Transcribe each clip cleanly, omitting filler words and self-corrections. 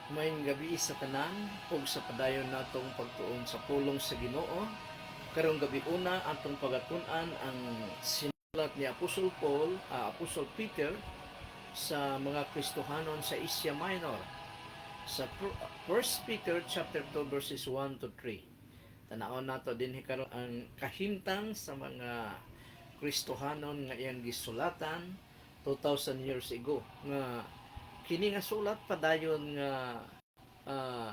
Maayong gabi sa tanan ug sa padayon natong pagtuon sa pulong sa Ginoo. Karong gabi una atong pagatun-an ang sinulat ni Apostol Paul, Apostol Peter sa mga Kristohanon sa Asia Minor sa 1 Peter chapter 2 verses 1 to 3. Tanawon nato din karon ang kahimtang sa mga Kristohanon nga iyang gisulatan 2000 years ago nga kini nga sulat padayon nga ah,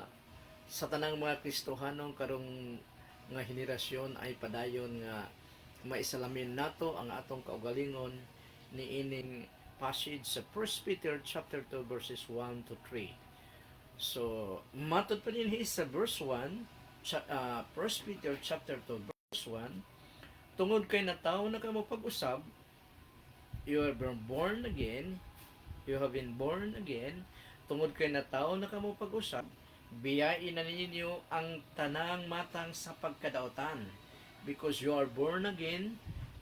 sa tanang mga Kristohanon karong nga henerasyon ay padayon nga maisalamin nato ang atong kaugalingon ni ining passage sa 1 Peter chapter 2 verses 1 to 3. So, matod pa din sa verse 1, 1 Peter chapter 2 verse 1, tungod kay natawo na kamo pag-usab, you have been born again, you have been born again, tungod kay natawo na kamo pag-usab, biyain na ninyo ang tanang matang sa pagkadaotan. Because you are born again,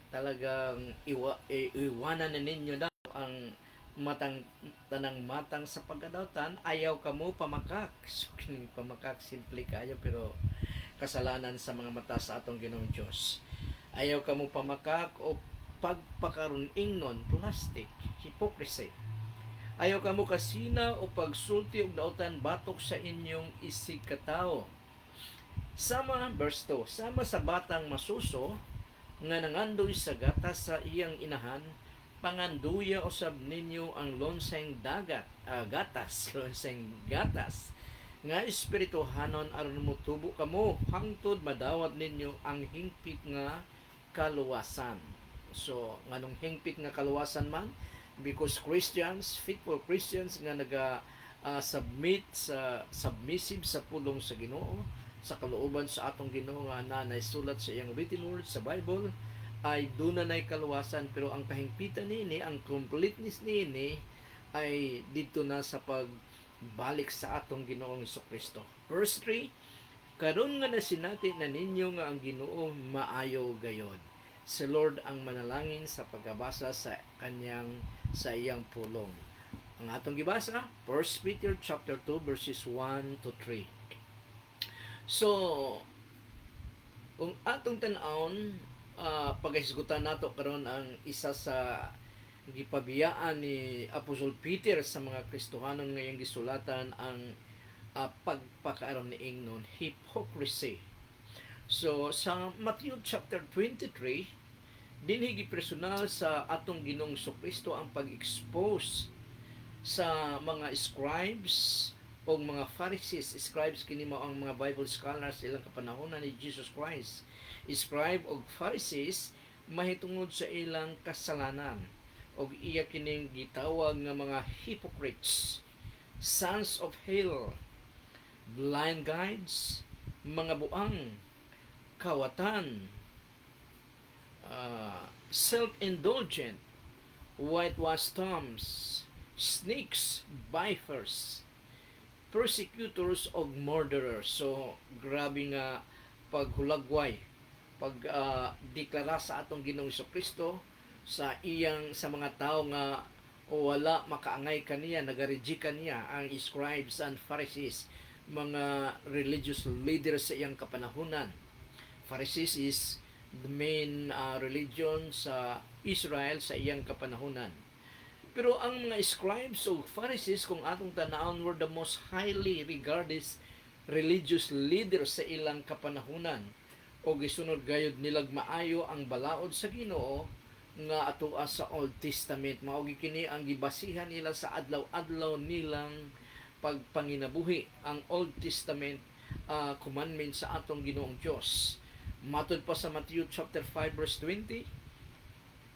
talagang iwanan na ninyo daw ang tanang matang sa pagkadaotan. Ayaw kamo pamakak. So, pamakak, simple kayo, pero kasalanan sa mga mata sa atong Ginoong Diyos. Ayaw kamo pamakak o pagpakaroon ingnon, plastic, hypocrisy. Ayaw kamo kasina o pagsulti og daotan batok sa inyong isig katao. Sama verse 2, sama sa batang masuso nga nangandoy sa gatas sa iyang inahan, panganduya usab ninyo ang lonseng gatas, lonseng gatas nga espirituhanon aron motubo kamo hangtod madawat ninyo ang hingpit nga kaluwasan. So nganong hingpit nga kaluwasan man, because Christians, faithful Christians nga submissive sa pulong sa Ginoo, sa kalooban sa atong Ginoo nga naisulat sa iyang written word sa Bible, ay dunay kaluwasan. Pero ang kahingpitan nini, ang completeness nini ay dito na sa pagbalik sa atong Ginoong Kristo. Verse 3, karon nga nasinati na ninyo nga ang Ginoo maayo gayod. Si Lord ang manalangin sa pagbasa sa iyang pulong. Ang atong gibasa, 1 Peter chapter 2 verses 1 to 3. So, kung atong tan-awon, paghisgutan nato karon ang isa sa gipabiyaan ni Apostol Peter sa mga Kristohanon ngayong gisulatan, ang pagpakaaron ni ingnon, hypocrisy. So, sa Matthew chapter 23, dinhi personal sa atong Ginoong Kristo ang pag-expose sa mga scribes o mga Pharisees. Scribes kini mao ang mga Bible scholars ilang kapanahonan ni Jesus Christ. Scribe o Pharisees mahitungod sa ilang kasalanan, og iya kining gitawag nga mga hypocrites, sons of hell, blind guides, mga buang, kawatan, self-indulgent, whitewashed tombs, snakes, vipers, persecutors of murderers. So, grabe nga paghulagway, deklara sa atong Ginoong Kristo sa mga tao nga wala makaangay kaniya, nagareject kaniya, ang scribes and Pharisees, mga religious leaders sa iyang kapanahunan. Pharisees is the main religion sa Israel sa iyang kapanahunan. Pero ang mga scribes o Pharisees, kung atong tanawon, were the most highly regarded religious leaders sa ilang kapanahunan. O gisunod gayud nilag maayo ang balaod sa Ginoo nga atoa sa Old Testament. Mao kini ang gibasihan nila sa adlaw-adlaw nilang pagpanginabuhi, ang Old Testament commandment sa atong Ginoong Dios. Matod pa sa Matthew chapter 5 verse 20,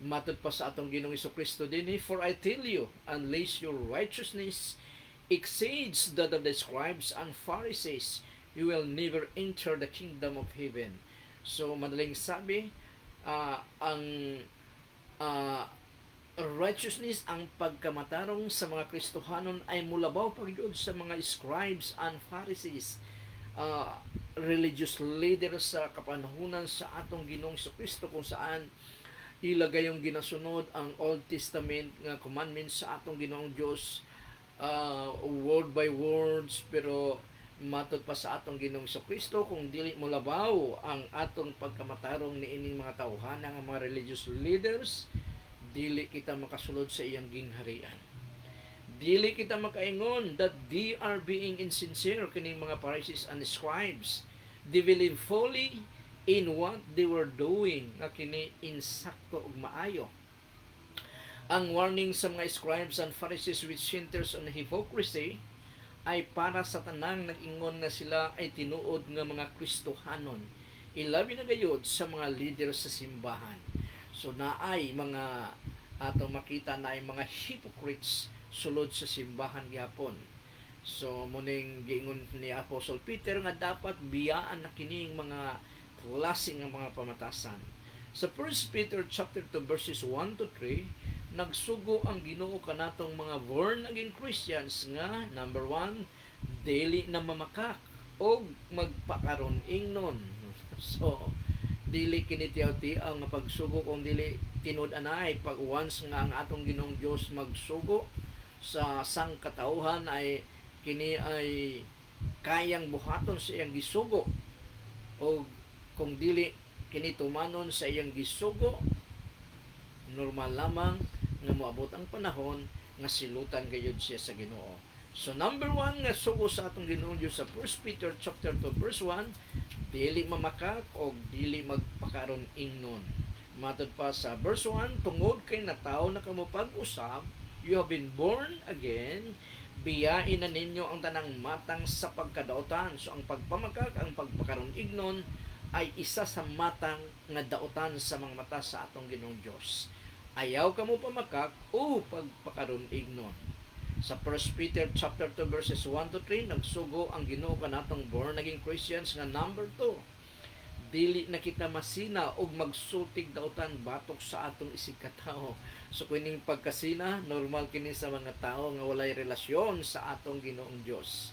matod pa sa atong Ginoong Kristo din, for I tell you, unless your righteousness exceeds that of the scribes and Pharisees, you will never enter the kingdom of heaven. So, madaling sabi, ang righteousness, ang pagkamatarong sa mga Kristohanon ay mulabaw pagyood sa mga scribes and Pharisees, religious leaders sa kapanahunan sa atong Ginoong Kristo, kung saan ilagay yung ginasunod ang Old Testament nga commandments sa atong Ginoong Diyos word by words, pero matod pa sa atong Ginoong Kristo kung dili mo labaw ang atong pagkamatarong ni ining mga tawhana nga mga religious leaders, dili kita makasulod sa iyang gingharian. Dili kita makaingon that they are being insincere kining mga Pharisees and scribes. They believe fully in what they were doing nga kini insakto ug maayo. Ang warning sa mga scribes and Pharisees which centers on hypocrisy ay para sa tanang nag-ingon nga sila ay tinuod nga mga Kristohanon. Ilabi na gayud sa mga leader sa simbahan. So naay mga atong makita na ay mga hypocrites sulod sa simbahan gyapon. So muning giingon ni Apostle Peter nga dapat biyaan na kining mga klase nga mga pamatasan. Sa 1 Peter chapter 2 verses 1 to 3, nagsugo ang Ginoo kanatong mga born again Christians nga number 1, dili na mamakak o magpakaron ingnon. So dili kini tiyaw-tiyaw nga pagsugo kung dili tinud-anay pag once nga ang atong Ginoong Dios magsugo sa sangkatauhan ay kini ay kayang buhaton sa iyang gisugo, o kung dili kini tumanon sa iyang gisugo, normal lamang nga moabot ang panahon nga silutan gayud siya sa Ginoo. So number 1 nga sugo sa atong Ginoong Dios sa 1 Peter chapter 2 verse 1, dili mamakak o dili magpakaron ingnon. Matod pa sa verse 1, tungod kay natawo na kamo pag-usab, you have been born again, biyain na ninyo ang tanang matang sa pagkadautan. So ang pagpamakak, ang pagpakaron ignon ay isa sa matang nga dautan sa mga mata sa atong Ginoong Dios. Ayaw kamo pamakak o pagpakaron ignon. Sa 1 Peter chapter 2 verses 1 to 3, nagsugo ang Ginoo kanatong born again Christians nga number 2, dili na kita masina og magsultig dautan batok sa atong isig katao. So kining pagkasina normal kini sa mga tao nga walay relasyon sa atong Ginoong Dios,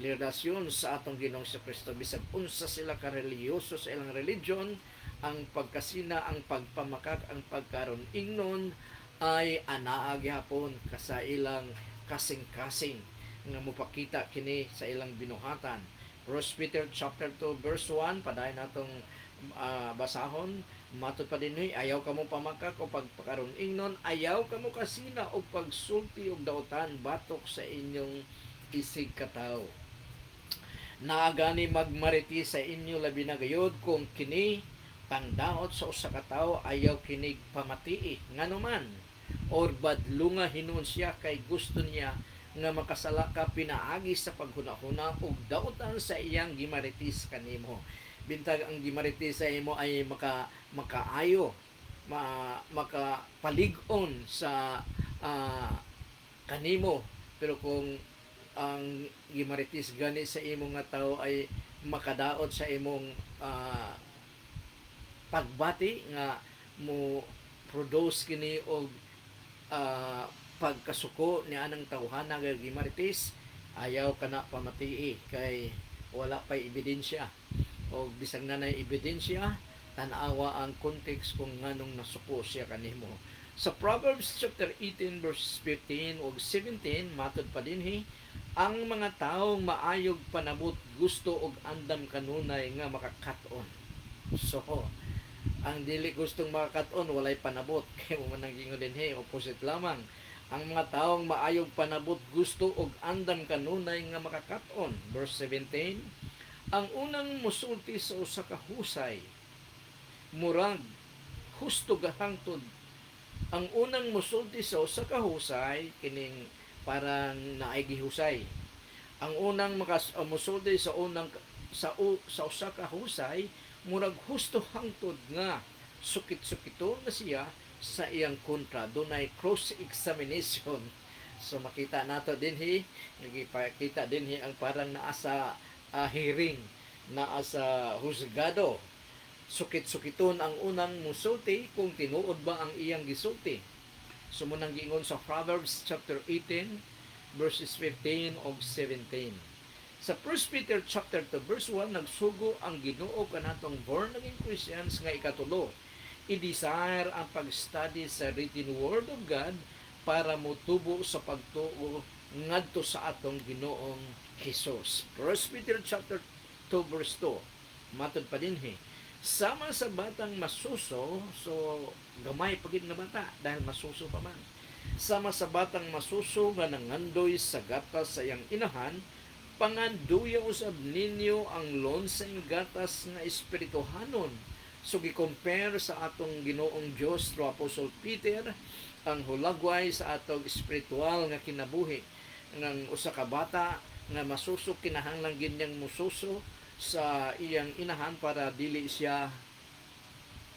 relasyon sa atong Ginoong Kristo. Bisag unsa sila ka relihiyoso sa ilang religion, ang pagkasina, ang pagpamakak, ang pagkaron ingnon ay anaa gyapon sa ilang kasing-kasing nga mopakita kini sa ilang binuhatan. 1 Peter chapter 2 verse 1, padayon natong basahon. Matod pa dinhi, ayaw kamo pamakak o pagpakaron ingnon, ayaw kamo kasina o pagsulti og dautan batok sa inyong isig katao. Naagani magmariti sa inyo labi na gayod kung kini pangdaot sa usa ka tawo ayaw kinig pamatii nganuman or badlunga hinuon siya kay gusto niya nga makasala ka pinaagi sa paghunahuna ug dautan sa iyang gimaritis kanimo. Bintag ang gimaritis sa imo ay makaayo, makapalig-on sa kanimo. Pero kung ang gimaritis gani sa imo nga tao ay makadaot sa imong pagbati nga mo produce kini og pagkasuko ni anang tawhana nga gimaritis, ayaw kana pamatii kay wala pay ebidensya, o bisag nanay ebidensya tan-awa ang context kung nganong nasuko siya kanimo. Sa Proverbs chapter 18 verse 15 ug 17 matod pa dinhi, ang mga taong maayog panabot gusto og andam kanunay nga makakat-on. So ang dili gustong makakat-on walay panabot kay mo man gingon dinhi opposite lamang. Ang mga taong maayog panabot gusto og andam kanunay nga makakat-on. Verse 17, ang unang musulti sa usa ka husay murag husto gahangtod. Ang unang musulti sa usa ka husay kining parang naay gihusay. Ang unang musulti sa usa ka husay murag husto hangtod nga sukit-sukiton na siya sa iyang kontra. Dunay cross-examination. So makita nato dinhi, nagipakita dinhi ang parang naa sa hearing, naa sa husgado. Sukit-sukiton ang unang musulti kung tinuod ba ang iyang gisulti. So munang giingon sa Proverbs chapter 18 verses 15 ug 17. Sa 1 Peter chapter 2 verse 1, nagsugo ang Ginoo kanatong born again Christians nga ikatulo, i-desire ang pag-study sa written word of God para motubo sa pagtuo ngadto sa atong Ginoong Hesus. 1 Peter chapter 2 verse 2. Matod pa dinhi. Sama sa batang masuso, so gamay pagid nga bata dahil masuso pa man. Sama sa batang masuso nga nangandoy sa gatas sa iyang inahan, panganduya usab ninyo ang lonseng gatas nga espirituhanon. So gi-compare sa atong Ginoong Dios through Apostle Peter ang hulagway sa atong espiritual nga kinabuhi ng usa ka bata nga masuso, kinahanglan ginyang mususo sa iyang inahan para dili siya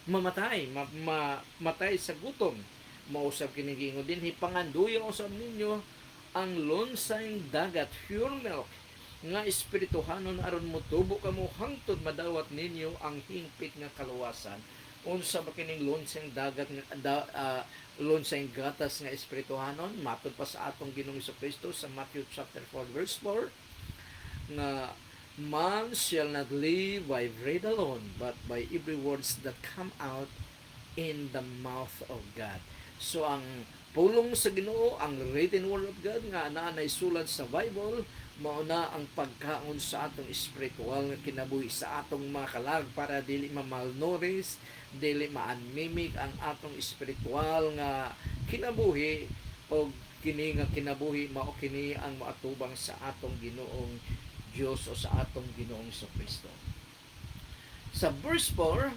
matay sa gutom. Mausab kini giingon dinhi, panganduyo usab ninyo ang lonsang dagat, pure milk nga espirituhanon aron motubo kamo hangtod madawat ninyo ang hingpit nga kaluwasan. Unsa ba kining lonsang dagat nga lonsang gatas nga espirituhanon? Matod pa sa atong Ginoong Kristo sa Matthew chapter 4 verse 4 nga man shall not live by bread alone, but by every words that come out in the mouth of God. So ang pulong sa Ginoo, ang written word of God nga naa naisulat sa Bible, mao na ang pagkaon sa atong espiritual nga kinabuhi sa atong mga kalag para dili ma-malnourished, dili ma-anemic ang atong espiritual nga kinabuhi, o kini nga kinabuhi mao kini ang maatubang sa atong Ginoong Dios o sa atong Ginoong Kristo. Sa verse 4,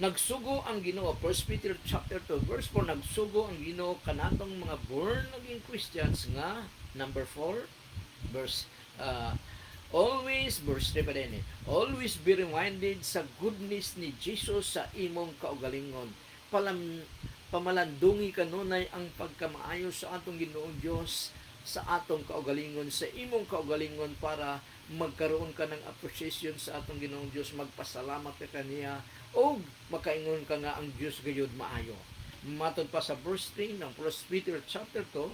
nagsugo ang Ginoo. 1 Peter chapter 2 verse 4, nagsugo ang Ginoo kanatong mga born again Christians nga, number 4 verse always, verse 3 pa din, always be reminded sa goodness ni Jesus sa imong kaugalingon. Pamalandungi kanunay ang pagkamaayo sa atong Ginoong Dios sa atong kaugalingon, sa imong kaugalingon, para magkaroon ka ng appreciation sa atong Ginoong Dios, magpasalamat ka kaniya, o makaingon ka nga ang Dios gayud maayo. Matod pa sa verse 3 ng 1 Peter chapter 2,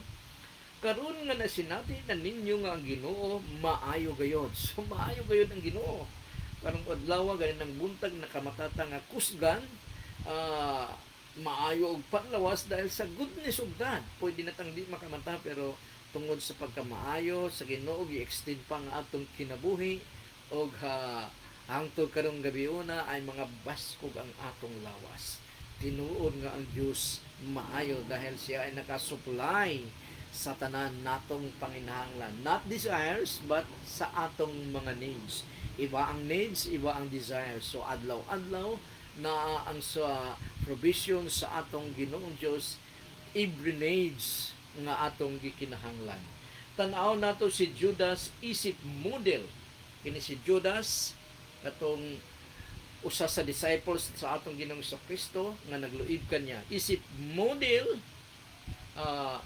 karon nga nasinati na ninyo nga ang Ginoo maayo gayod. So maayo gayod ang Ginoo. Karong adlaw ganin ng buntag nakamatata nga kusgan, maayo og panlawas dahil sa goodness of God. Pwede natang di makamata, pero tungod sa pagkamaayo sa Ginoo gi-extend pa nga atong kinabuhi, og hangtod karong gabiuna ay mga baskog ang atong lawas. Tinuod nga ang Dios maayo dahil siya ay nakasupply sa tanan natong panginahanglan. Not desires, but sa atong mga needs. Iba ang needs, iba ang desires. So adlaw-adlaw na ang sa provision sa atong Ginoong Dios, every needs nga atong gikinahanglan. Tan-aw nato si Judas isip model. Kini si Judas katong usa sa disciples sa atong Ginoong Kristo nga nagluib kaniya. Isip model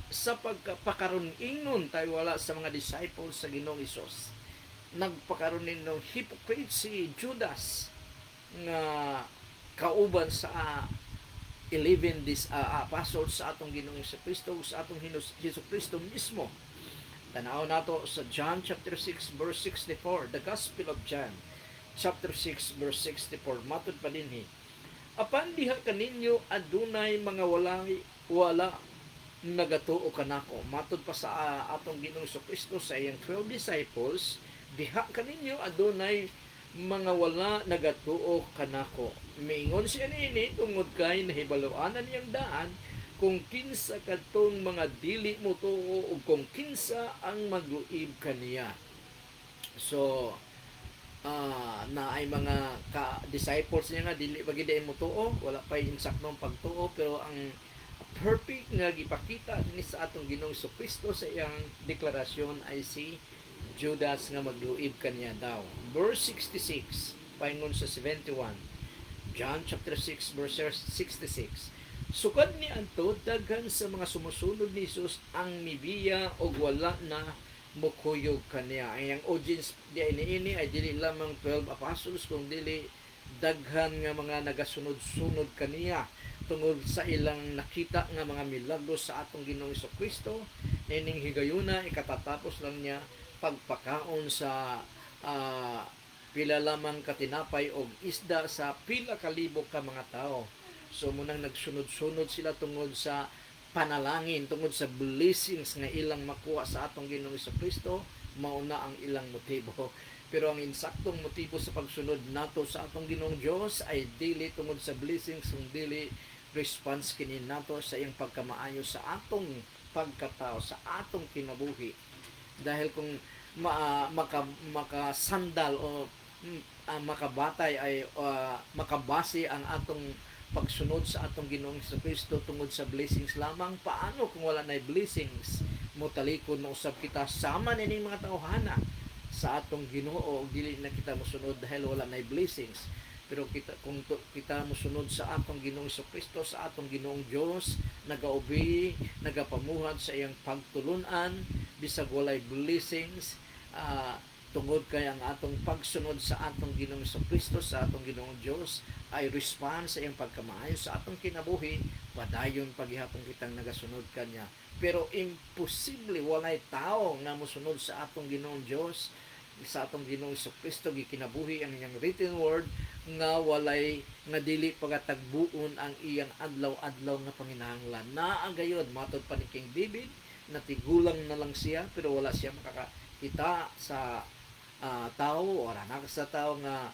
sa pagpakaroon ingon tayo wala sa mga disciples sa Ginoong Hesus. Nagpakaroon ng hypocrite si Judas nga kauban sa 11 apostles sa atong Ginoong Kristo, sa atong Hesus Kristo mismo. Tanaw nato sa John chapter 6 verse 64, the Gospel of John chapter 6 verse 64, matod pa dinhi, apan diha kaninyo adunay mga wala nagatuo kanako. Matod pa sa atong Ginoong Kristo sa iyang 12 disciples, diha kaninyo adunay mga wala nagatuo kanako. Miingon siya niini tungod kay nahibaluanan niyang daan kung kinsa kadtong mga dili mo tuo o kung kinsa ang magluib kaniya. So na ay mga disciples niya nga dili bagid mo tuo, wala pa insaknong pagtuo, pero ang perfect nga gipakita ni sa atong Ginoong Kristo sa iyang deklarasyon ay si Judas nga magluib kaniya daw. Verse 66 paingon sa 71, John chapter 6 verse 66, sukad ni anto daghan sa mga sumusunod ni Jesus ang mibiya og wala na mukuyog kaniya. Ang audience di ini ay dili lamang 12 apostles, kung dili daghan nga mga nagasunod-sunod kaniya tungod sa ilang nakita nga mga milagros sa atong Ginoong Kristo. Nining higayuna ikatatapos lang niya pagpakaon sa pila lamang katinapay og isda sa pila kalibok ka mga tao. So munang nagsunod-sunod sila tungod sa panalangin tungod sa blessings nga ilang makuha sa atong Ginoong Kristo, mauna ang ilang motibo. Pero ang insaktong motibo sa pagsunod nato sa atong Ginoong Dios ay dili tungod sa blessings, kung dili response kini nato sa iyang pagkamaayo sa atong pagkatao, sa atong kinabuhi. Dahil kung makasandal o makabatay ay makabase ang atong pagsunod sa atong Ginoong Kristo tungod sa blessings lamang, paano kung wala na blessings? Mutalikod na usab kita sama nining mga tawhana sa atong Ginoo, dili na kita mosunod dahil wala na blessings. Pero kung kita mosunod sa atong Ginoong Kristo, sa atong Ginoong Dios, nagaubi, nagapamuhat sa iyang pagtulunan bisag walay blessings, tungod kay ang atong pagsunod sa atong Ginoong Kristo, sa atong Ginoong Dios ay response sa iyang pagkamaayo sa atong kinabuhi, padayon paghihapon kitang nagasunod kanya. Pero imposible walay tao nga mosunod sa atong Ginoong Dios, sa atong Ginoong Kristo gikinabuhi ang iyang written word nga walay nga dili pagatagbuon ang iyang adlaw-adlaw nga panginahanglan. Naagayod matod pa ni King David, natigulang na lang siya pero wala siya makakita sa tao o anak sa tao nga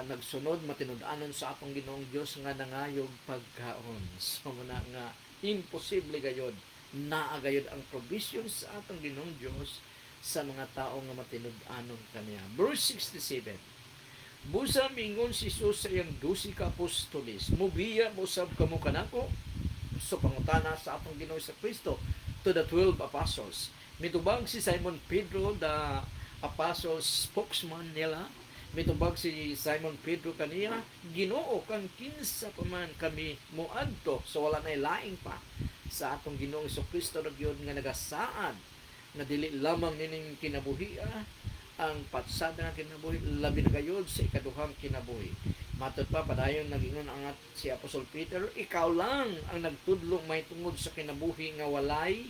nagsunod matinud-anon sa atong Ginoong Dios nga nangayog pagkaon. So muna nga imposible gayod, naagayod ang provision sa atong Ginoong Dios sa mga tao nga matinud-anon kaniya. Verse 67. Busa mingon si Jesus sa iyang 12 ka apostoles, mubiya mo sab kamo kanako. So pangutana sa atong Ginoong Kristo to the 12 apostles. Mitubag si Simon Pedro, the apostle spokesman nila. Mitubag si Simon Pedro kaniya, Ginoo kang kinsa pa man kami moadto. So wala na laing pa sa atong Ginoong Kristo ra gyud nga nagasaad na dili lamang nining kinabuhi ang patsada nga kinabuhi, labi na gayud sa ikaduhang kinabuhi. Matod pa padayon nagingon ang si Apostol Peter, ikaw lang ang nagtudlo may tungod sa kinabuhi nga walay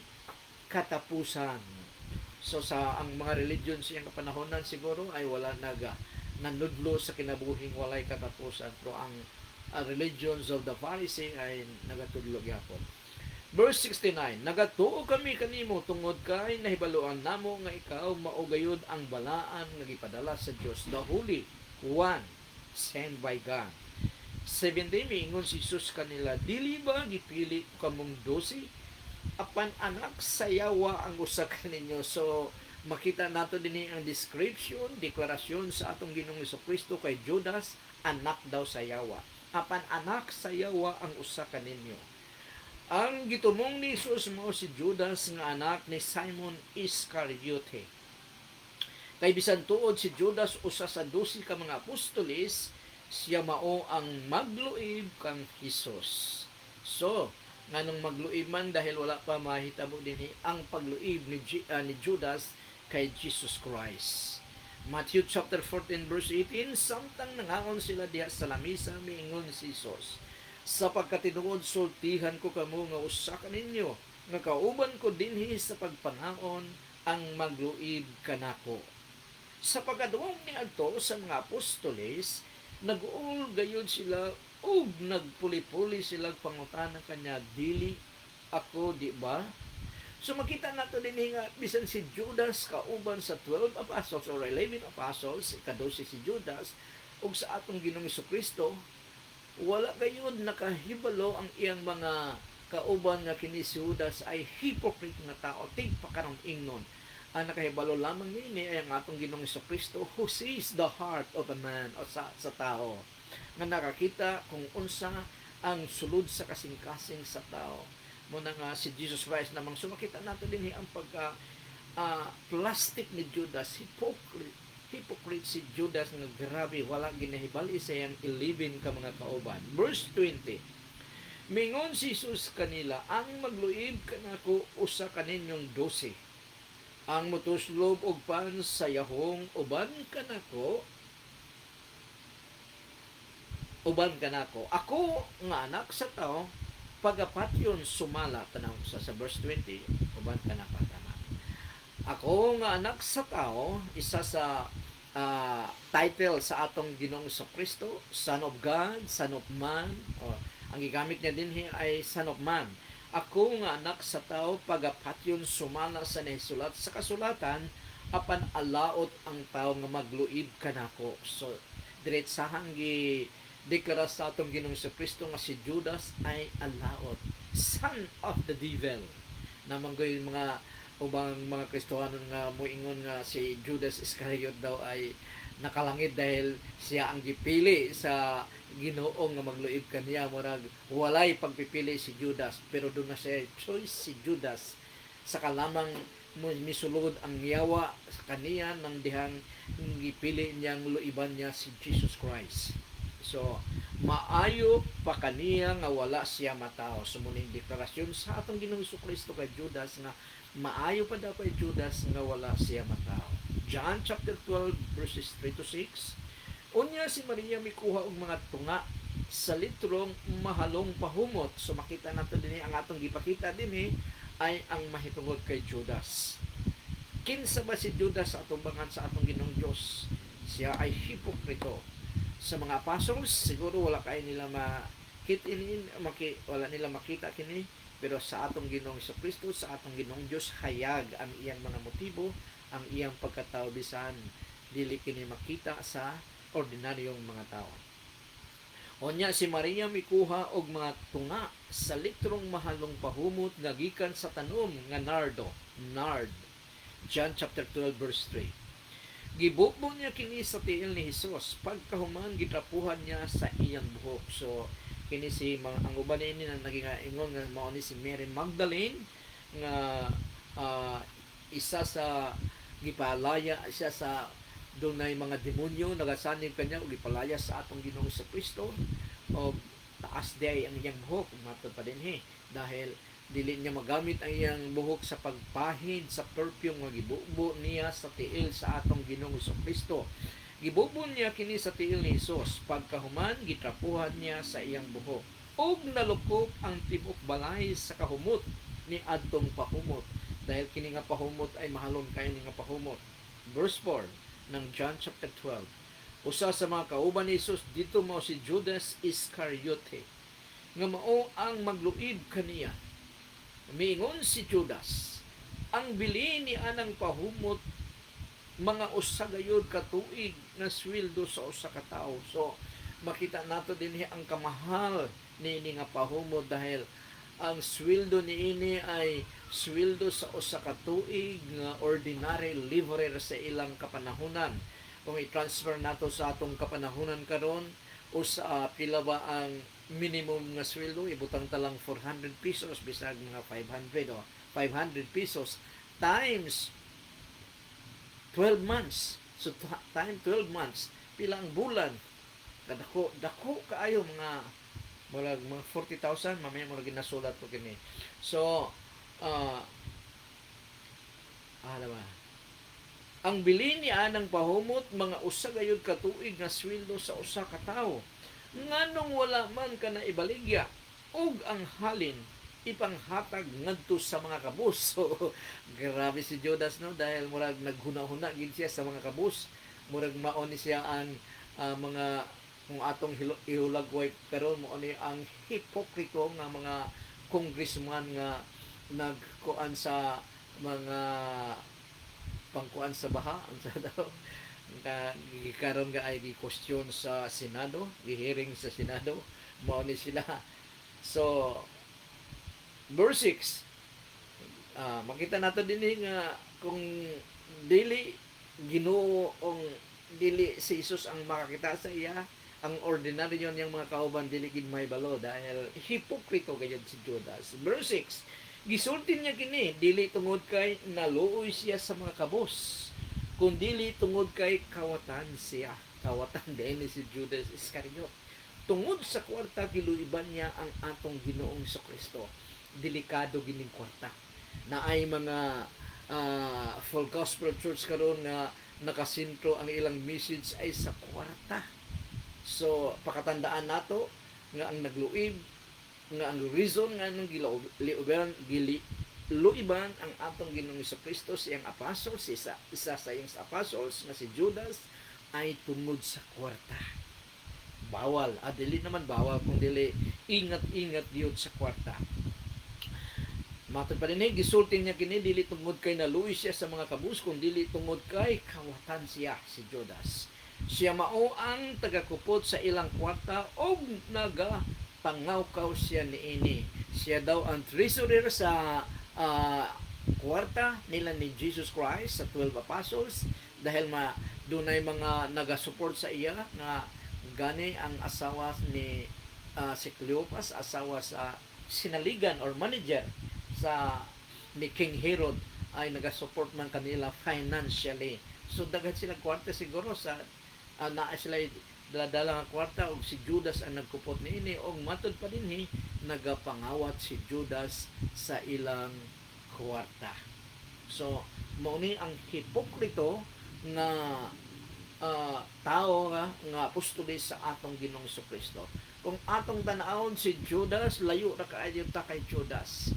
katapusan. So sa ang mga religion sa iyang kapanahonan siguro ay wala nanudlo sa kinabuhing walay katapusan, pero ang religions of the Pharisee ay nagatudlo gyapon. Verse 69, nagatuo kami kanimo tungod kay nahibaluan namo nga ikaw maugayod ang balaan nga gipadala sa Dios, the Holy One sent by God. 70, miingon si Jesus kanila, dili ba gipili kamong 12? Apan anak sa yawa ang usa kaninyo. So makita nato dinhi ang description, deklarasyon sa atong Ginoong Kristo kay Judas, anak daw sa yawa. Apan anak sa yawa ang usa kaninyo. Ang gitumong ni Jesus mao si Judas nga anak ni Simon Iscariote. Kay bisan tuod si Judas usa sa 12 ka mga apostoles, siya mao ang magluib kang Hesus. So, nganong magluib man dahil wala pa mahitabo dinhi ang pagluib ni Judas kay Jesus Christ. Matthew chapter 14 verse 18, samtang nangaon sila diha sa lamisa, miingon si Jesus, sapagkat tinuod sultihan ko kamo nga usa kaninyo nga kauban ko dinhi sa pagpangaon ang magluib kanako. Sa pagkaduong niadto sa mga apostoles, nag-uol gayud sila ug nagpuli-puli sila pangutana kanya, dili ako di ba? So makita nato dinhi nga bisan si Judas kauban sa 12 apostles or 11 apostles, ika-12 si Judas, ug sa atong Ginoong Kristo, wala gayud nakahibalo ang iyang mga kauban nga kini si Judas ay hypocrite nga tao, tigpakaron ingnon. Ang nakahibalo lamang nini ay ang atong Ginoong Kristo who sees the heart of a man o sa tao, nga nakakita kung unsa ang sulod sa kasing-kasing sa tao. Muna nga si Jesus Christ namang sumakita nato dinhi ang pagka plastic ni Judas, hypocrite si Judas nga grabe, wala ginahibali sa iyang 11 ka mga kauban. Verse 20, mingon si Jesus kanila, ang magluib kanako usa kaninyong 12. Ang mutuslob og pan sa yahong uban kanako. Ako nga anak sa tao, pagapatyon sumala, tanaw sa verse 20, uban kanako. Ako nga anak sa tao, isa sa title sa atong Ginoong Kristo, Son of God, Son of Man, o ang gigamit niya din ay Son of Man. Ako nga anak sa tao pagapatyon sumala sa nahisulat sa kasulatan apan alaot ang tao nga magluib kanako. So diretsahang gi deklara sa atong Ginoong Kristo nga si Judas ay alaot, son of the devil. Namanggoy mga ubang mga Kristohanon nga moingon nga si Judas Iscariot daw ay nakalangit dahil siya ang gipili sa Ginoo nga magluib kaniya, murag walay pagpipili si Judas, pero doon na siya choice si Judas sa kalamang misulod ang yawa sa kaniya ng dihang gipili niyang luiban niya si Jesus Christ. So maayo pa kaniya nga wala siya matao. Sumuning deklarasyon sa atong Ginoong Kristo kay Judas nga maayo pa daw kay Judas nga wala siya matao. John chapter 12 verses 3 to 6. Unya si Maria mikuha og mga tunga sa litrong mahalong pahumot. So makita nato dinhi ang atong gipakita dinhi ay ang mahitungod kay Judas. Kinsa ba si Judas sa atubangan sa atong Ginoong Dios? Siya ay hipokrito. Sa mga apostles siguro wala kay nila wala nila makita kini, pero sa atong Ginoong Kristo, sa atong Ginoong Dios hayag ang iyang mga motibo, ang iyang pagkatao bisan dili kini makita sa ordinaryong mga tao. Onya si Maria mikuha og mga tunga sa litrong mahalong pahumot nga gikan sa tanom nga nard. John chapter 12 verse 3. Gibukbo niya kini sa tiil ni Hesus, pagkahuman gitrapuhan niya sa iyang buhok. So kini si ang uban ini na naging ingon nga mao ni si Mary Magdalene nga isa sa gipalaya siya sa dunay mga demonyo nagasanib kanya ug gipalaya sa atong Ginoong Kristo, o taas day ang iyang buhok matod pa dinhi dahil dili niya magamit ang iyang buhok sa pagpahid sa perfume nga gibubo niya sa tiil sa atong Ginoong Kristo. Gibubo niya kini sa tiil ni Hesus, pagkahuman gitrapuhan niya sa iyang buhok ug nalukop ang tibok balay sa kahumot ni adtong pahumot, dahil kini nga pahumot ay mahalon kay ni nga pahumot. Verse 4 ng John chapter 12. Usa sa mga kauban ni Jesus dito mao si Judas Iscariote nga mao ang magluib kaniya. Miingon si Judas, ang bili ni anang pahumot mga usa gayud ka tuig na sweldo sa usa ka tawo. So makita nato dinhi ang kamahal niini nga pahumot dahil ang sweldo niini ay sweldo sa usa ka tuig nga ordinary laborer sa ilang kapanahunan. Kung i-transfer nato sa atong kapanahunan karon, usa pila ba ang minimum nga sweldo, ibutang talang 400 pesos bisag mga 500 o 500 pesos times 12 months. So time 12 months, pila ang bulan? Dako kaayo mga mga 40,000, mamaya mo lagi nasulat ko kini. So ang bilin ni anang pahumot mga usa gayud ka tuig nga sweldo sa usa ka tawo. Nganong wala man ka na ibaligya ug ang halin ipanghatag ngadto sa mga kabus. So grabe si Judas no, dahil murag naghuna-huna gid siya sa mga kabus. Murag mao ni siya ang mga kung atong ihulagway karon mo ni ang hipokrito nga mga congressman nga nagkuan sa mga pangkuan sa baha ang sa daw karon nga ay gi-question sa Senado, gi-hearing sa Senado, mao ni sila. So verse 6, makita nato dinhi nga kung dili Ginoo ong dili si Jesus ang makakita sa iya, ang ordinary yon yang mga kauban dili gid mahibalo dahil hipokrito gayud si Judas. Verse 6, gisulti niya kini dili tungod kay naluoy siya sa mga kabos, kundili tungod kay kawatan siya. Kawatan din si Judas Iscariot. Tungod sa kwarta giluiban niya ang atong Ginoong Kristo. Delikado gining kwarta. Na ay mga full gospel church karon nga nakasentro ang ilang message ay sa kwarta. So pakatandaan nato nga ang nagluib nga ang reason nga nang luiban ang atong Ginoong Kristo siyang apostles, isa sa iyang apostles nga si Judas ay tungod sa kwarta. Bawal, dili naman bawal kung dili ingat-ingat diyon sa kwarta. Matod pa dinhi gisulti niya kini dili tungod kay naluoy siya sa mga kabus kun dili tungod kay kawatan siya si Judas. Siya mao ang tagakupot sa ilang kwarta og nagapangawkaw siya niini. Siya daw ang treasurer sa kwarta nila ni Jesus Christ sa 12 apostles dahil dunay mga naga-support sa iya nga gani ang asawa ni si Cleopas, asawa sa sinaligan or manager sa ni King Herod ay naga-support man kanila financially. So daghan sila kwarta siguro sa naa sila dala nga kwarta og si Judas ang nagkupot niini og matud pa dinhi nagapangawat si Judas sa ilang kwarta. So mao ni ang hipokrito nga tao nga apostoles sa atong Ginoong Jesucristo. Kung atong tanawon si Judas, layo ra kaayo ta kay Judas.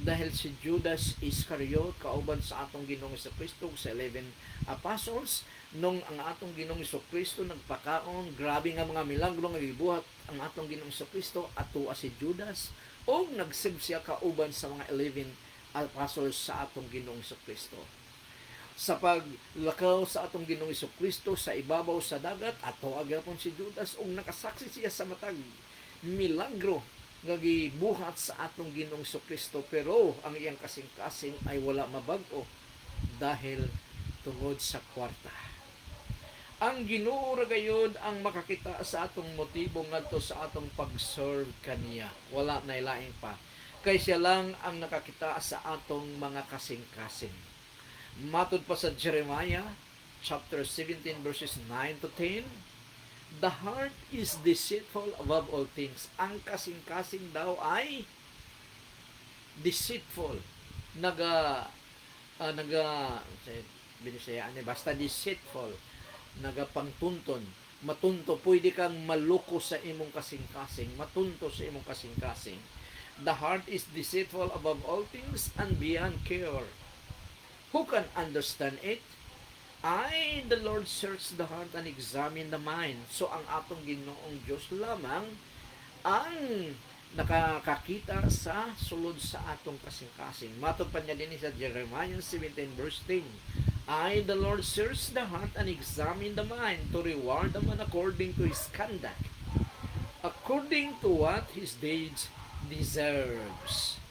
Dahil si Judas Iscariot kauban sa atong Ginoong Jesucristo sa 11 apostles nung ang atong Ginoong Jesucristo nagpakaon, grabe nga mga milagro nga gibuhat ang atong Ginoong Jesucristo atua si Judas og nagsib siya kauban sa mga 11 apostles sa atong Ginoong Jesucristo. Sa paglakaw sa atong Ginoong Jesucristo sa ibabaw sa dagat ato agapon si Judas og nakasaksi siya sa matag milagro nga gibuhat sa atong Ginoong Jesucristo, pero ang iyang kasing-kasing ay wala mabag-o dahil tungod sa kwarta. Ang Ginoo ra gayud ang makakita sa atong motibo ngadto sa atong pag-serve kaniya. Wala na ilaing pa. Kay siya lang ang nakakita sa atong mga kasing-kasing. Matod pa sa Jeremiah chapter 17 verses 9 to 10, the heart is deceitful above all things. Ang kasing-kasing daw ay deceitful. Binisayaan niya, basta deceitful. Nagapangtunton. Matunto. Pwede kang maluko sa imong kasing-kasing. Matunto sa imong kasing-kasing. The heart is deceitful above all things and beyond cure. Who can understand it? I, the Lord, search the heart and examine the mind. So, ang atong Ginoong Diyos lamang ang nakakakita sa sulod sa atong kasing-kasing. Matod pa niya din sa Jeremiah 17 verse 10. I, the Lord, search the heart and examine the mind to reward the man according to his conduct, according to what his deeds deserves.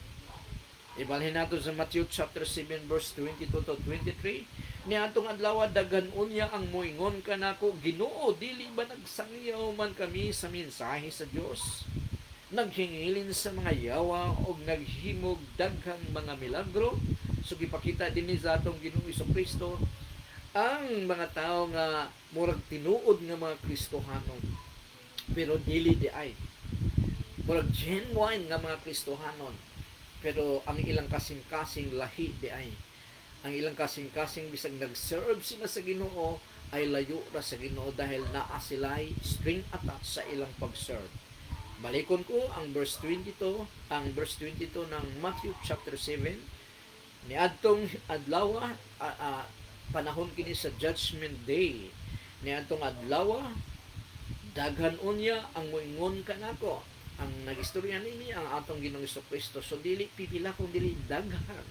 Ibalhin nato sa Matthew chapter 7 verse 22 to 23. Niadtong adlaw daghan unya ang moingon kanako, Ginoo, dili ba nagsangyaw man kami sa mensahe sa Dios? Naghingilin sa mga yawa og naghimog daghang mga milagro. So gipakita dinhi sa atong Ginoong Jesucristo ang mga tao nga murag tinuod nga mga Kristohanon. Pero dili di ay. Murag genuine nga mga Kristohanon. Pero ang ilang kasing-kasing lahi di ay. Ang ilang kasing-kasing bisag nag-serve sila sa Ginoo ay layo ra sa Ginoo dahil naa sila'y string attached sa ilang pag-serve. Balikon ko ang verse 22 ng Matthew chapter 7. Niadtong adlaw panahon kini sa Judgment Day. Niadtong adlaw daghan unya ang moingon kanako. Ang nagistorya nini ang atong Ginoong Jesucristo. So dili pipila kung dili daghan.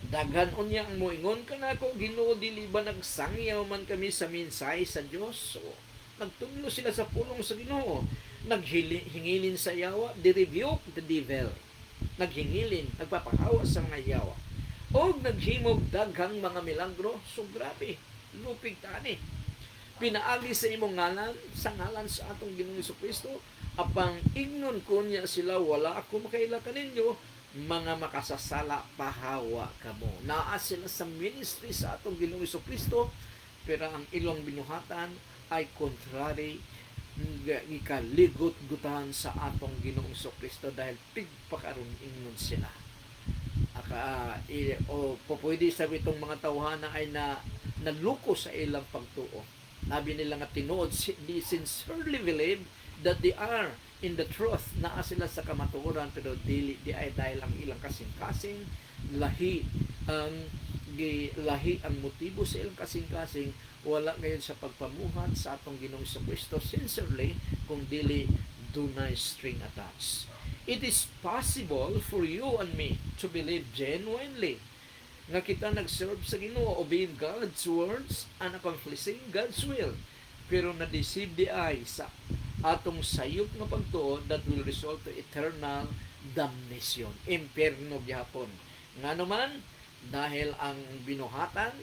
Daghan unya ang moingon kanako, Ginoo, dili ba nagsangyaw man kami sa mensahe sa Dios? So, nagtudlo sila sa pulong sa Ginoo. Naghingilin sa yawa, they rebuke the devil. Naghingilin, nagpapahawa sa mga yawa. O naghimog daghang mga milagro. So grabe, lupig tani. Pinaagi sa imong ngalan, sa ngalan sa atong Ginoong Jesucristo, apang ignon ko niya sila, wala ako makaila kaninyo, mga makasasala, pahawa kamo. Naa sila sa ministry sa atong Ginoong Jesucristo, pero ang ilang binuhatan ay contrary, ikaligot-gutan sa atong Ginoong Jesucristo dahil pigpakaroon ignon sila. Pwede sabi itong mga tawhana ay naluko sa ilang pagtuo. Nabi nila nga tinuod, they sincerely believe that they are in the truth, naa sila sa kamatuoran, pero di ay dahil ang ilang kasing-kasing lahi ang motibo sa ilang kasing-kasing, wala ngayon sa pagpamuhat sa atong Ginoong Jesucristo sincerely, kung dili dunay string attached. It is possible for you and me to believe genuinely nga kita nag-serve sa Ginoo, obeying God's words and accomplishing God's will. Pero na-deceive di ay sa atong sayop nga pagtuo that will result to eternal damnation. Impierno gyapon. Nga naman, dahil ang binuhatan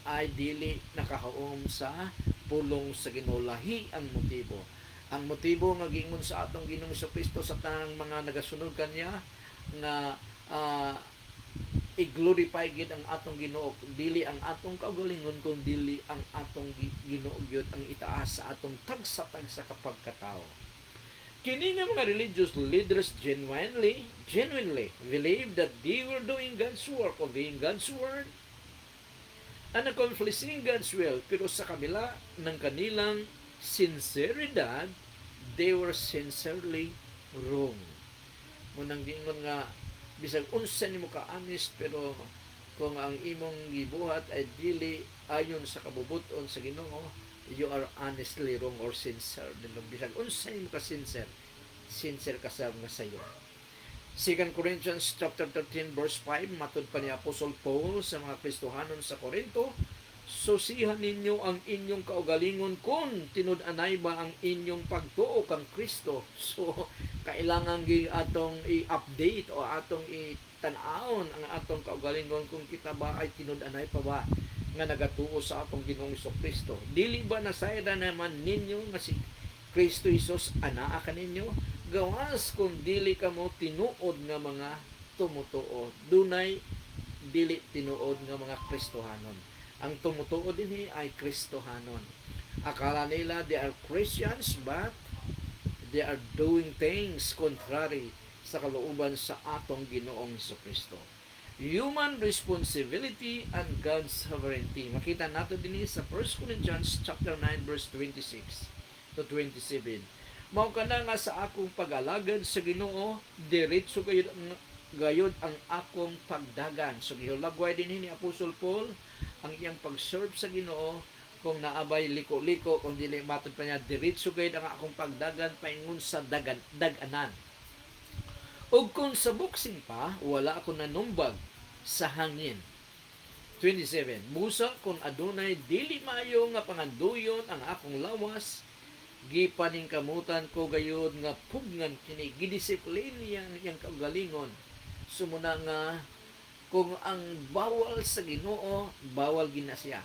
ay dili nakahaom sa pulong sa Ginoo. Lahi ang motibo. Ang motibo nga gingon sa atong Ginoong Kristo sa tanang mga nagasunod kanya nga i-glorify gid ang atong Ginoo, dili ang atong kaugalingon kun dili ang atong Ginoo gyud ang itaas sa atong tagsa-tagsa kapagkatao. Kini nga mga religious leaders genuinely believe that they were doing God's work, obeying God's word, and accomplishing God's will. Pero sa kabila ng kanilang sinceridad, they were sincerely wrong. Munang gingon nga bisag unsa nimo ka honest, pero kung ang imong gibuhat ay dili ayon sa kabubuton sa Ginoo, you are honestly wrong or sincere. Bisag unsa nimo ka sincere ka sa nga sayo. 2 Corinthians chapter 13 verse 5, matud pa ni Apostol Paul sa mga Kristohanon sa Corinto, susihan ninyo ang inyong kaugalingon kung tinud-anay ba ang inyong pagtuo kang Kristo. So, kailangan atong i-update o atong i-tan-awon ang atong kaugalingon kung kita ba ay tinud-anay pa ba nga nagatuo sa atong Ginoong Kristo. Dili ba nasayda naman ninyo nga si Kristo Jesus anaa kaninyo? Gawas kung dili ka mo tinuod nga mga tumutuo. Dunay dili tinuod nga mga Kristohanon. Ang tumutuo din ay Kristohanon. Akala nila they are Christians but they are doing things contrary sa kalooban sa atong Ginoong Kristo. Human responsibility and God's sovereignty. Makita nato din sa 1 Corinthians chapter 9 verse 26 to 27. Mao kana nga sa akong pag-alagad sa Ginoo, diretso gayud ang akong pagdagan. So gihulagway din ni Apostol Paul ang iyang pag-serve sa Ginoo, kung naabay liko-liko, kung dili matud pa niya diretso gayud ang akong pagdagan paingon sa daganan. Ug kung sa boxing pa, wala ako nanumbag sa hangin. 27. Busa kung adunay dili maayo nga panganduyon ang akong lawas, gipaningkamutan ko gayud nga pugnan kini, gidisiplin yang kaugalingon. Sumuna nga kung ang bawal sa Ginoo, bawal gina siya.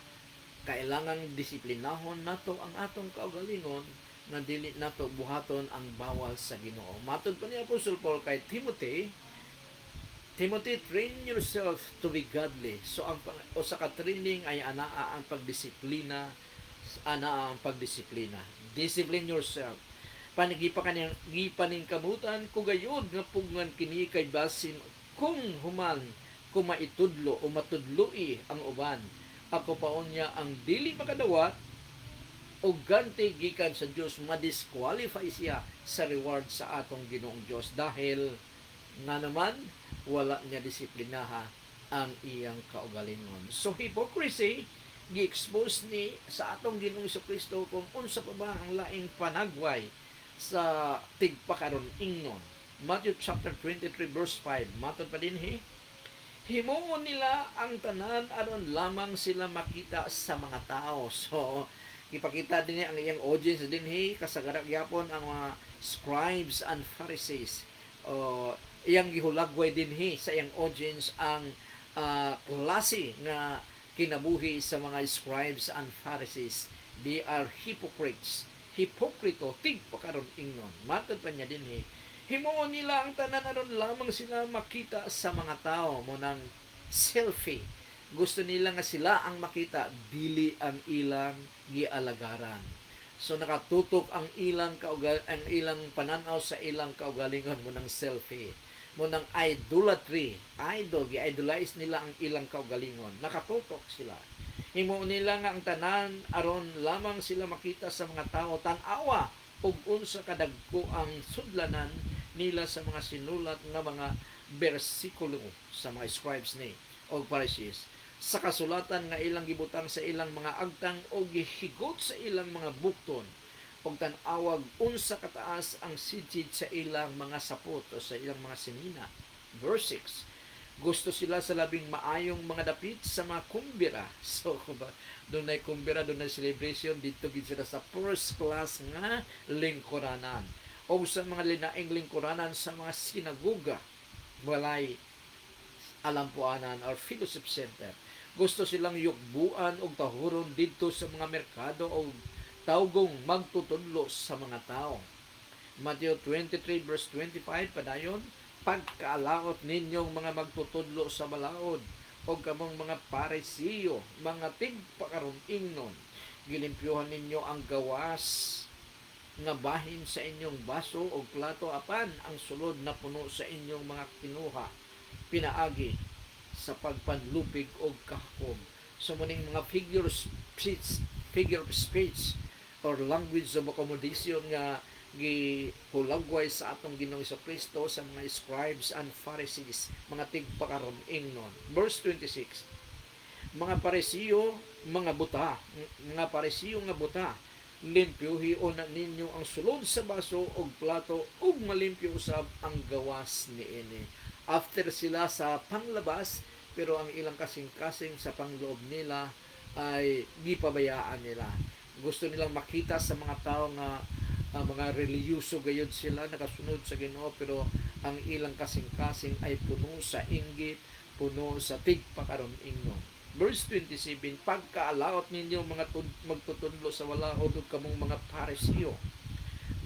Kailangang disiplinahon nato ang atong kaugalingon na dili nato buhaton ang bawal sa Ginoo. Matud pa ni Apostol Paul kay Timothy, train yourself to be godly. So ang sa ka-training ay anaa ang pagdisiplina, Discipline yourself. Gipaning kamutan ko gayud nga pugnan kini kay basin kung human kung maitudlo o matudloi ang uban. Ako paon niya ang dili makadawat o ganti gikan sa Dios, ma-disqualify siya sa reward sa atong Ginoong Dios dahil nga naman wala niya disiplinaha ang iyang kaugalingon. So hypocrisy gi-expose ni sa atong Ginoong Kristo kung unsa pa ba ang laing panagway sa tigpakaron ingnon. Matthew chapter 23 verse 5, matod pa din himuon nila ang tanan aron lamang sila makita sa mga tao. So ipakita din ang iyang audience din kasagara gyapon ang mga scribes and Pharisees. Iyang gihulagway din sa iyang audience ang klase nga kinabuhi sa mga scribes and Pharisees. They are hypocrites. Hipokrito, tigpakaron ingnon. Matod pa niya din himuon nila ang tanan aron lamang sila makita sa mga tao. Munang selfie. Gusto nila nga sila ang makita, dili ang ilang gialagaran. So nakatutok ang ilang pananaw sa ilang kaugalingon mo ng selfie. Mo ng idolatry. Gi-idolize nila ang ilang kaugalingon. Nakatutok sila. Himo nila nga ang tanan aron lamang sila makita sa mga tao, tan-awa ug unsa kadagko ang sudlanan nila sa mga sinulat nga mga bersikulo sa mga scribes ni o Pharisees. Sa kasulatan nga ilang gibutang sa ilang mga agtang o gihigot sa ilang mga bukton. og tan-awag unsa kataas ang sidsid sa ilang mga sapot o sa ilang mga sinina. Verse 6, gusto sila sa labing maayong mga dapit sa mga kumbira. So, doon na kumbira, doon na celebration, dito gid sila sa first class nga lingkuranan. O sa mga linaing lingkuranan sa mga sinagoga, walay alampuanan or fellowship center. Gusto silang yukbuan o tahuron dito sa mga merkado o tawgong magtutudlo sa mga tao. Matthew 23 verse 25 padayon, pagkaalaot ninyong mga magtutudlo sa balaod o kamong mga parisiyo, mga tigpakaron ingnon, gilimpyuhan ninyo ang gawas nga bahin sa inyong baso o plato apan ang sulod na puno sa inyong mga kinuha pinaagi sa pagpanlupig o kahkom. So muning mga figure of speech or language of accommodation nga gihulagway sa atong Ginoong Kristo sa mga scribes and Pharisees, mga tigpakaron ingnon. Verse 26, mga parisiyo, mga nga buta, limpyuhi na ninyo ang sulod sa baso o plato ug malimpyo usab ang gawas niini. After sila sa panglabas, pero ang ilang kasing-kasing sa pangloob nila ay gipabayaan nila. Gusto nilang makita sa mga tao nga mga reliyoso gayud sila nakasunod sa Ginoo, pero ang ilang kasing-kasing ay puno sa inggit, puno sa tigpakaron ingnon. Verse 27, pagkaalaot ninyo mga magtutudlo sa walaod ug kamong mga parisiyo,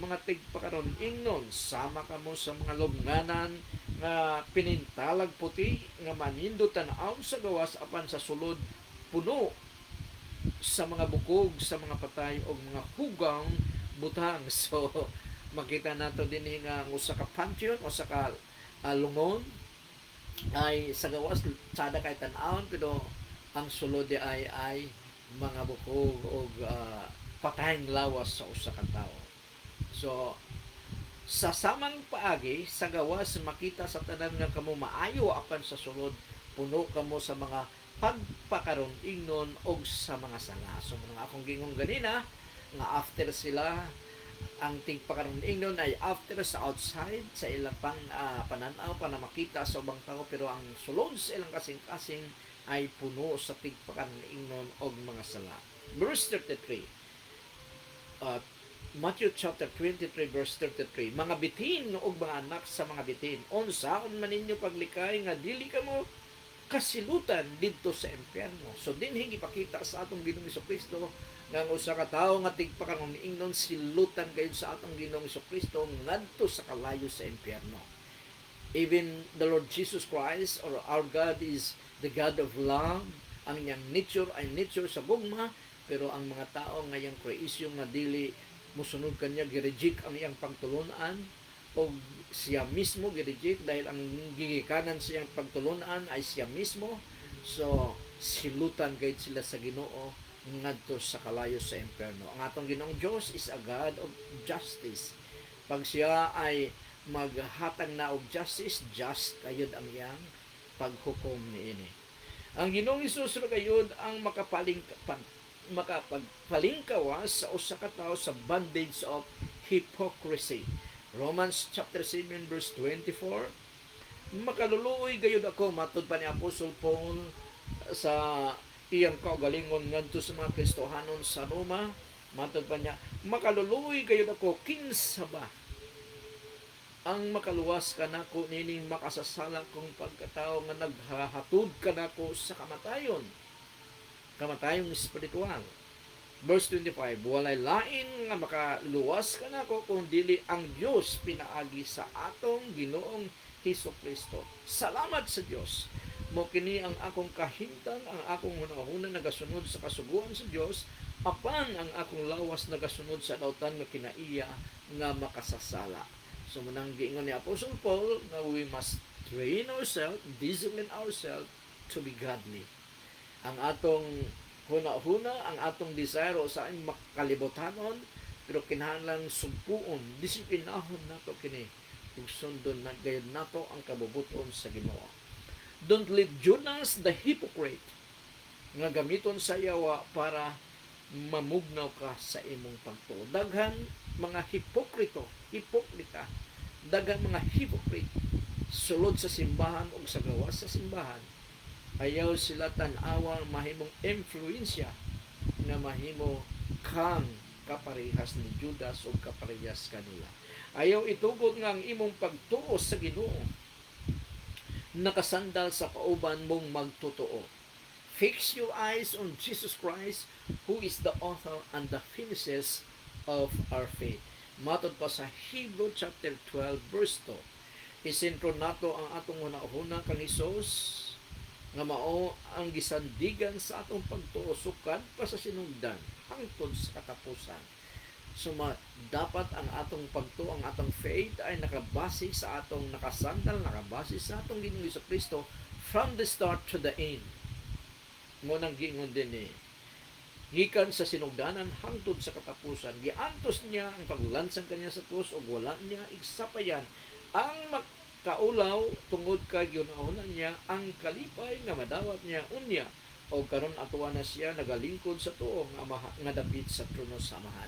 mga tigpakaron ingnon, sama kamo sa mga lubnganan nga pinintalag puti nga manindot tan-aw sa gawas apan sa sulod puno sa mga bukog, sa mga patay o mga hugang butang. So makita nato din nga usa ka pantheon o sa ka lungon ay sa gawas sada kay tan-awon, pero ang sulod ay mga bukog o patayng lawas sa usa ka tawo. So sa samang paagi sa gawas makita sa tanan nga kamo maayo apan sa sulod puno kamo sa mga pagpakaron ingnon og sa mga sala. So mga akong gingong ganina nga after sila ang tigpakaron ingnon ay after sa outside sa ilang pananaw para makita sa ubang tao, pero ang sulod sa ilang kasing-kasing ay puno sa tigpakaron ingnon og mga sala. Verse 33, Matthew chapter 23 verse 33, mga bitin og mga anak sa mga bitin, unsaon man ninyo paglikay nga dili kamo kasilutan didto sa impyerno. So dinhi gipakita sa atong Ginoong Kristo nga usa ka tawo nga tigpakaron ingnon silutan kayud sa atong Ginoong Kristo ngadto sa kalayo sa impyerno. Even the Lord Jesus Christ or our God is the God of love. Ang iyang nature ay nature sa gugma, pero ang mga tao nga iyang creation nga dili musunod kanya gireject ang iyang pagtulunan o siya mismo gireject dahil ang gigikanan sa iyang pagtulunan ay siya mismo. So silutan gayud sila sa Ginoo ngadto sa kalayo sa impyerno. Ang atong Ginoong Dios is a God of justice. Pag siya ay maghatag na og justice, just kayod ang iyang paghukom niini. Ang Ginoong Hesus kayod ang makapagpalingkawas sa usa ka tawo sa bondage of hypocrisy. Romans chapter 7 verse 24, makaluluoy gayud ako, matud pa ni Apostol Paul sa iyang kaugalingon ngadto sa mga Kristohanon sa Roma. Matud pa niya, makaluluoy gayud ako, kinsa ba ang makaluwas ka nako nining makasasala kong pagkatao nga naghahatod ka nako sa kamatayon espiritual. Verse 25, walay lain nga makaluwas ka nako kung dili ang Dios pinaagi sa atong Ginoong Hesukristo. Salamat sa Dios. Mo kini ang akong kahimtang, ang akong hunahuna nagasunod sa kasuguan sa Dios, apan ang akong lawas nagasunod sa dautan nga kinaiya nga makasasala. So munang giingon ni Apostle Paul na we must train ourselves, discipline ourselves to be godly. Ang atong huna-huna, ang atong desire sa ang makalibotanon, pero kinahanglan sugpuon, disiplinahon nato kini ug sundon na gayud nato ang kabubuton sa Ginoo. Don't let Judas the hypocrite nga gamiton sa yawa para mamugnaw ka sa imong pagtuo. Daghan mga hipokrita, daghang mga hypocrite sulod sa simbahan o sa gawas sa simbahan. Ayaw sila tan-awa mahimong influensya nga mahimo kang kaparehas ni Judas o kaparehas kanila. Ayaw itugod nga ang imong pagtuo sa Ginoo nakasandal sa kauban mong magtotoo. Fix your eyes on Jesus Christ, who is the author and the finisher of our faith. Matod pa sa Hebrew chapter 12 verse 2. Isentro nato ang atong hunahuna kang Hesus nga mao ang gisandigan sa atong pagtuo sukad pa sa sinugdan hangtod sa katapusan. So dapat ang atong pagtuo, ang atong faith ay nakabase sa atong nakasandal, nakabase sa atong Ginoong Kristo from the start to the end. Mo nang giingon din gikan sa sinugdanan hangtod sa katapusan, giantos niya ang paglansang kanya sa krus ug wala niya igsapayan ang makaulaw tungod kay ginaunan niya ang kalipay nga madawat niya unya o karon atuwa na siya nagalingkod sa tuo nga dapit sa trono sa Amahan.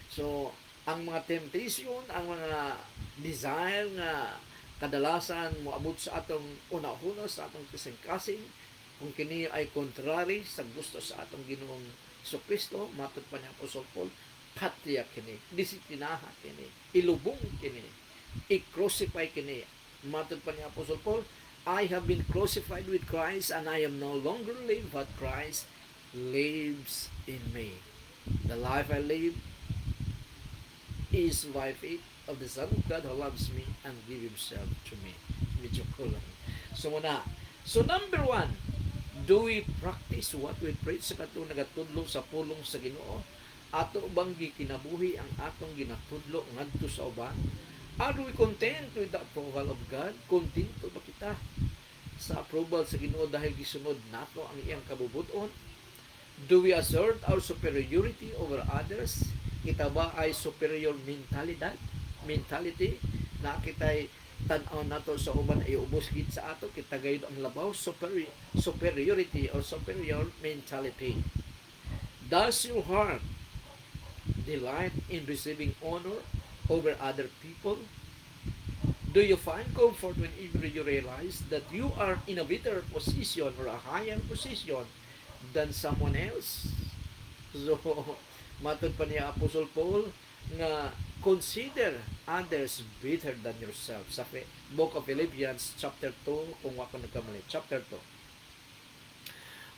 So ang mga temptation, ang mga desire nga kadalasan moabot sa atong una-una sa atong kasing-kasing, kung kini ay contrary sa gusto sa atong Ginoong Kristo, matod pa ni Apostol Paul, patiya kini, disiplinaha kini, ilubong kini, i-crucify kini. Matod pa ni Apostol Paul, I have been crucified with Christ and I am no longer live, but Christ lives in me. The life I live is by faith of the Son of God who loves me and give Himself to me. Medyo kulang. So muna, so number 1, do we practice what we preach sa katong nagatudlo sa pulong sa Ginoo? Ato bang gikinabuhi ang atong ginatudlo ngadto sa uban? Are we content with the approval of God? Kontento ba kita sa approval sa Ginoo dahil gisunod nato ang iyang kabubuton? Do we assert our superiority over others? Kita ba ay superior mentality na kita'y tan-aw nato sa uban ay ubos gid sa ato, kita gayud ang labaw, superiority or superior mentality. Does your heart delight in receiving honor over other people? Do you find comfort whenever you realize that you are in a better position or a higher position than someone else? So matod pa niya Apostle Paul nga consider others better than yourself. Sa Book of Philippians chapter 2, kung wako nagkamali, chapter 2.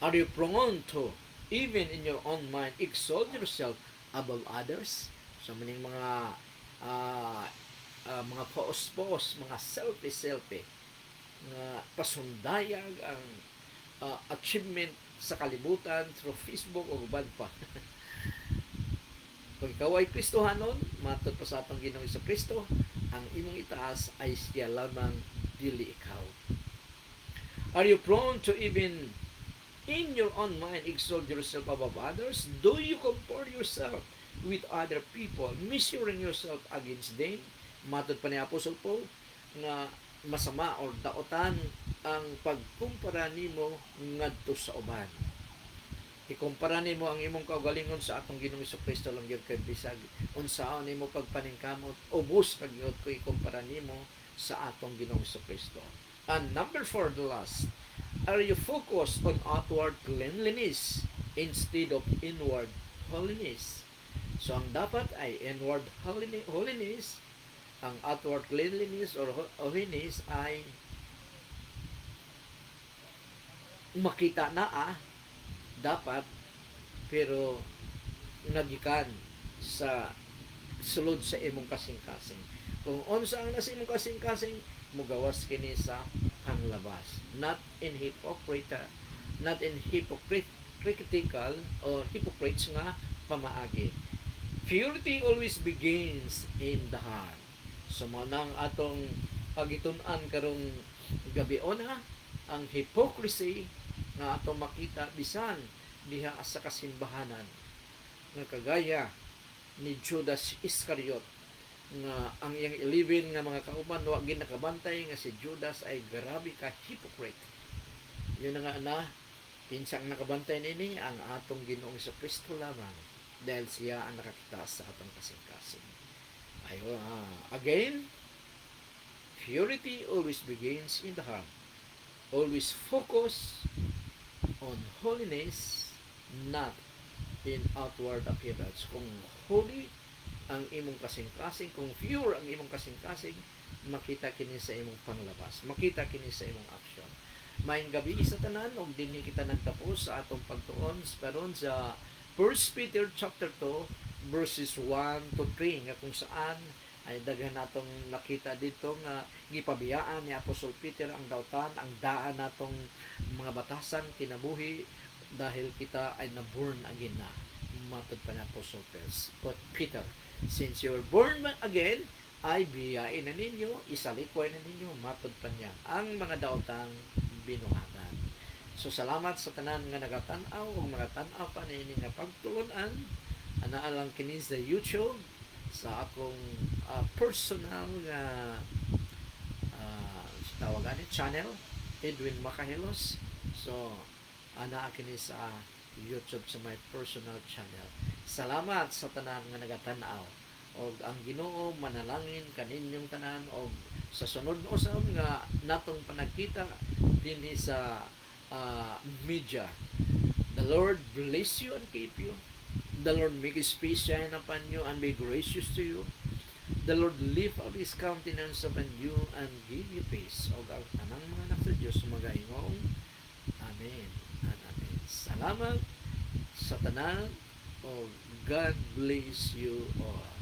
Are you prone to, even in your own mind, exalt yourself above others? So maning mga poos-poos, mga selfie nga pasundayag ang achievement sa kalibutan through Facebook o uban pa. Kung ikaw ay Kristohanon, matod pa sa atong Ginoong Kristo, ang imong itaas ay siya lamang, dili ikaw. Are you prone to even in your own mind exalt yourself above others? Do you compare yourself with other people, measuring yourself against them? Matod pa ni Apostle Paul nga masama or daotan ang pagkumpara nimo ngadto sa uban. Ikumpara nimo ang imong kaugalingon sa atong Ginoong Kristo lang gyud kay bisag unsaon nimo pagpaningkamot ubos kag gyud ko ikumpara nimo sa atong Ginoong Kristo. And number 4, the last, are you focused on outward cleanliness instead of inward holiness? So ang dapat ay inward holiness, ang outward cleanliness or holiness ay makita na dapat, pero nagikan sa sulod sa imong kasing-kasing. Kung unsa ang nasa imong kasing-kasing, mugawas kini sa panglabas. Not in hypocritical or hypocrites nga pamaagi. Purity always begins in the heart. So manang atong pagitun-an karong gabiona ang hypocrisy nga atong makita bisan diha sa kasimbahanan nga kagaya ni Judas Iscariot nga ang iyang 11 nga mga kauban wa gid nakabantay nga si Judas ay grabe ka hypocrite. Yun nga Kinsang nakabantay nini ang atong Ginoong sa Kristo lamang dahil siya ang nakakita sa atong kasing-kasing. Again, purity always begins in the heart. Always focus on holiness, not in outward appearance. Kung holy ang imong kasing-kasing, kung pure ang imong kasing-kasing, makita kini sa imong panglabas, makita kini sa imong action. Maayong gabi sa tanan, og dinhi kita nagtapos sa atong pagtuon karon sa 1 Peter chapter 2 verses 1 to 3 nga kung saan ay daghan natong nakita dito nga gipabiyaan ni Apostol Peter ang dautan, ang daan natong mga batasan kinabuhi dahil kita ay na-born again na. Matod pa na Apostol Peter. Since you're born again, ay biyain na ninyo, isalikwa na ninyo, matod pa niya ang mga daotang binuhatan. So salamat sa tanan nga nagatanaw o magatanaw pa nini nga pagtulunan anaalang kini sa YouTube sa akong personal nga tawagan ni channel Edwin Macahilos. So ana kini sa YouTube sa my personal channel. Salamat sa tanan nga nagatanaw og ang Ginoo manalangin kaninyong tanan og sa sunod usab nga natong panagkita dinhi sa media. The Lord bless you and keep you. The Lord make His face shine upon you and be gracious to you. The Lord lift up His countenance upon you and give you peace. O ang tanang mga anak sa Diyos magaingong. Amen and amen. Salamat sa tanan. O God bless you all.